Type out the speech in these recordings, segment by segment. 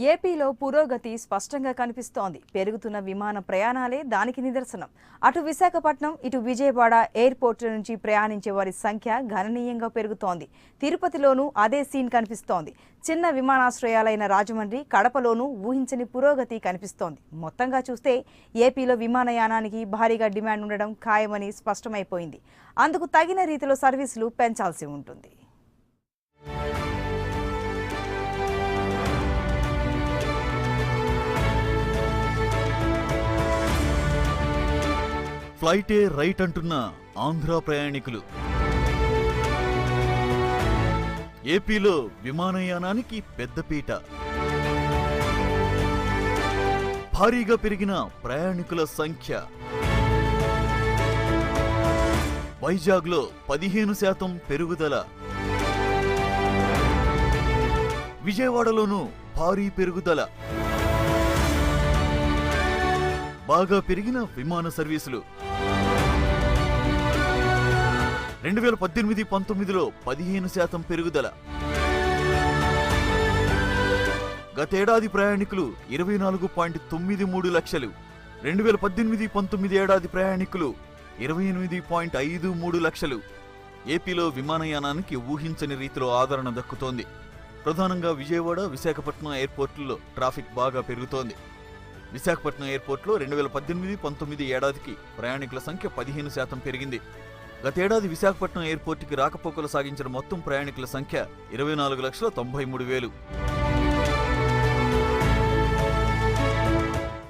ఏపీలో పురోగతి స్పష్టంగా కనిపిస్తోంది. పెరుగుతున్న విమాన ప్రయాణాలే దానికి నిదర్శనం. అటు విశాఖపట్నం, ఇటు విజయవాడ ఎయిర్పోర్టుల నుంచి ప్రయాణించే వారి సంఖ్య గణనీయంగా పెరుగుతోంది. తిరుపతిలోనూ అదే సీన్ కనిపిస్తోంది. చిన్న విమానాశ్రయాలైన రాజమండ్రి, కడపలోనూ ఊహించని పురోగతి కనిపిస్తోంది. మొత్తంగా చూస్తే ఏపీలో విమానయానానికి భారీగా డిమాండ్ ఉండడం ఖాయమని స్పష్టమైపోయింది. అందుకు తగిన రీతిలో సర్వీసులు పెంచాల్సి ఉంటుంది. ఫ్లైటే రైట్ అంటున్న ఆంధ్ర ప్రయాణికులు. ఏపీలో విమానయానానికి పెద్దపీట. భారీగా పెరిగిన ప్రయాణికుల సంఖ్య. వైజాగ్లో 15% పెరుగుదల. విజయవాడలోనూ భారీ పెరుగుదల. బాగా పెరిగిన విమాన సర్వీసులు. 2018-19లో 15% పెరుగుదల. గతేడాది ప్రయాణికులు 24.93 లక్షలు. 2018-19 ఏడాది ప్రయాణికులు 28.53 లక్షలు. ఏపీలో విమానయానానికి ఊహించని రీతిలో ఆదరణ దక్కుతోంది. ప్రధానంగా విజయవాడ, విశాఖపట్నం ఎయిర్పోర్టుల్లో ట్రాఫిక్ బాగా పెరుగుతోంది. విశాఖపట్నం ఎయిర్పోర్ట్లో 2018-19 ఏడాదికి ప్రయాణికుల సంఖ్య 15% పెరిగింది. గతేడాది విశాఖపట్నం ఎయిర్పోర్టుకి రాకపోకలు సాగించిన మొత్తం ప్రయాణికుల సంఖ్య 24,93,000.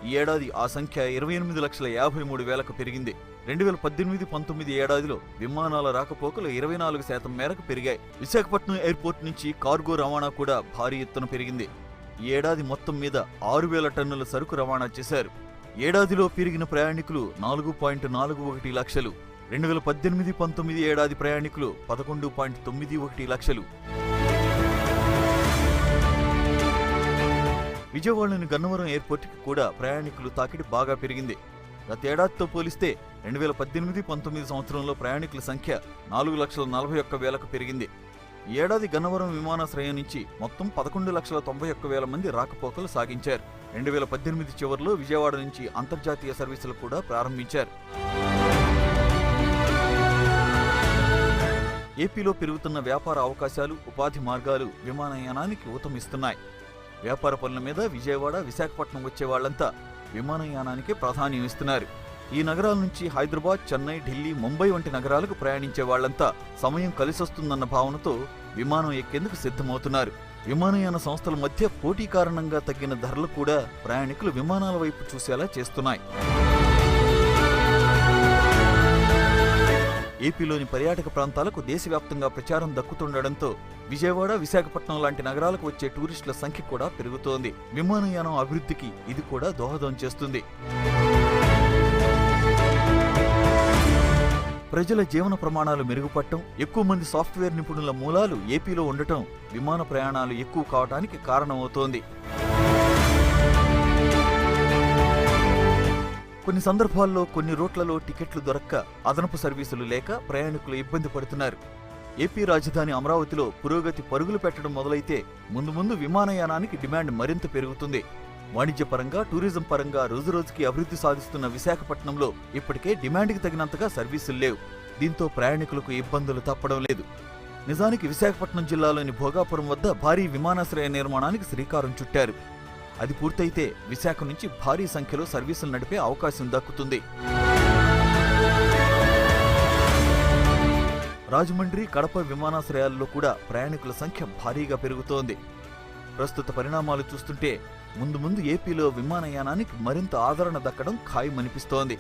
ఈ ఏడాది ఆ సంఖ్య 28,53,000కు పెరిగింది. 2018-19 ఏడాదిలో విమానాల రాకపోకలు 24% మేరకు పెరిగాయి. విశాఖపట్నం ఎయిర్పోర్ట్ నుంచి కార్గో రవాణా కూడా భారీ ఎత్తున పెరిగింది. ఈ ఏడాది మొత్తం మీద 6,000 టన్నుల సరుకు రవాణా చేశారు. ఏడాదిలో పెరిగిన ప్రయాణికులు 4.41 లక్షలు. 2018-19 ఏడాది ప్రయాణికులు 11.91 లక్షలు. విజయవాడలోని గన్నవరం ఎయిర్పోర్టుకి కూడా ప్రయాణికులు తాకిడి బాగా పెరిగింది. గతేడాదితో పోలిస్తే 2018-19 సంవత్సరంలో ప్రయాణికుల సంఖ్య 4,41,000కు పెరిగింది. ఈ ఏడాది గన్నవరం విమానాశ్రయం నుంచి మొత్తం 11,91,000 మంది రాకపోకలు సాగించారు. 2018 చివరిలో విజయవాడ నుంచి అంతర్జాతీయ సర్వీసులు కూడా ప్రారంభించారు. ఏపీలో పెరుగుతున్న వ్యాపార అవకాశాలు, ఉపాధి మార్గాలు విమానయానానికి ఊతమిస్తున్నాయి. వ్యాపార పనుల మీద విజయవాడ, విశాఖపట్నం వచ్చే వాళ్లంతా విమానయానానికే ప్రాధాన్యం ఇస్తున్నారు. ఈ నగరాల నుంచి హైదరాబాద్, చెన్నై, ఢిల్లీ, ముంబై వంటి నగరాలకు ప్రయాణించే వాళ్లంతా సమయం కలిసొస్తుందన్న భావనతో విమానం ఎక్కేందుకు సిద్ధమవుతున్నారు. విమానయాన సంస్థల మధ్య పోటీ కారణంగా తగ్గిన ధరలు కూడా ప్రయాణికులు విమానాల వైపు చూసేలా చేస్తున్నాయి. ఏపీలోని పర్యాటక ప్రాంతాలకు దేశవ్యాప్తంగా ప్రచారం దక్కుతుండటంతో విజయవాడ, విశాఖపట్నం లాంటి నగరాలకు వచ్చే టూరిస్టుల సంఖ్య కూడా పెరుగుతోంది. విమానయానం అభివృద్ధికి ఇది కూడా దోహదం చేస్తుంది. ప్రజల జీవన ప్రమాణాలు మెరుగుపడటం, ఎక్కువ మంది సాఫ్ట్వేర్ నిపుణుల మూలాలు ఏపీలో ఉండటం విమాన ప్రయాణాలు ఎక్కువ కావడానికి కారణమవుతోంది. కొన్ని సందర్భాల్లో కొన్ని రూట్లలో టికెట్లు దొరక్క, అదనపు సర్వీసులు లేక ప్రయాణికులు ఇబ్బంది పడుతున్నారు. ఏపీ రాజధాని అమరావతిలో పురోగతి పరుగులు పెట్టడం మొదలైతే ముందు ముందు విమానయానానికి డిమాండ్ మరింత పెరుగుతుంది. వాణిజ్యపరంగా, టూరిజం పరంగా రోజురోజుకి అభివృద్ధి సాధిస్తున్న విశాఖపట్నంలో ఇప్పటికే డిమాండ్కి తగినంతగా సర్వీసులు లేవు. దీంతో ప్రయాణికులకు ఇబ్బందులు తప్పడం లేదు. నిజానికి విశాఖపట్నం జిల్లాలోని భోగాపురం వద్ద భారీ విమానాశ్రయ నిర్మాణానికి శ్రీకారం చుట్టారు. అది పూర్తయితే విశాఖ నుంచి భారీ సంఖ్యలో సర్వీసులు నడిపే అవకాశం దక్కుతుంది. రాజమండ్రి, కడప విమానాశ్రయాల్లో కూడా ప్రయాణికుల సంఖ్య భారీగా పెరుగుతోంది. ప్రస్తుత పరిణామాలు చూస్తుంటే ముందు ముందు ఏపీలో విమానయానానికి మరింత ఆదరణ దక్కడం ఖాయమనిపిస్తోంది.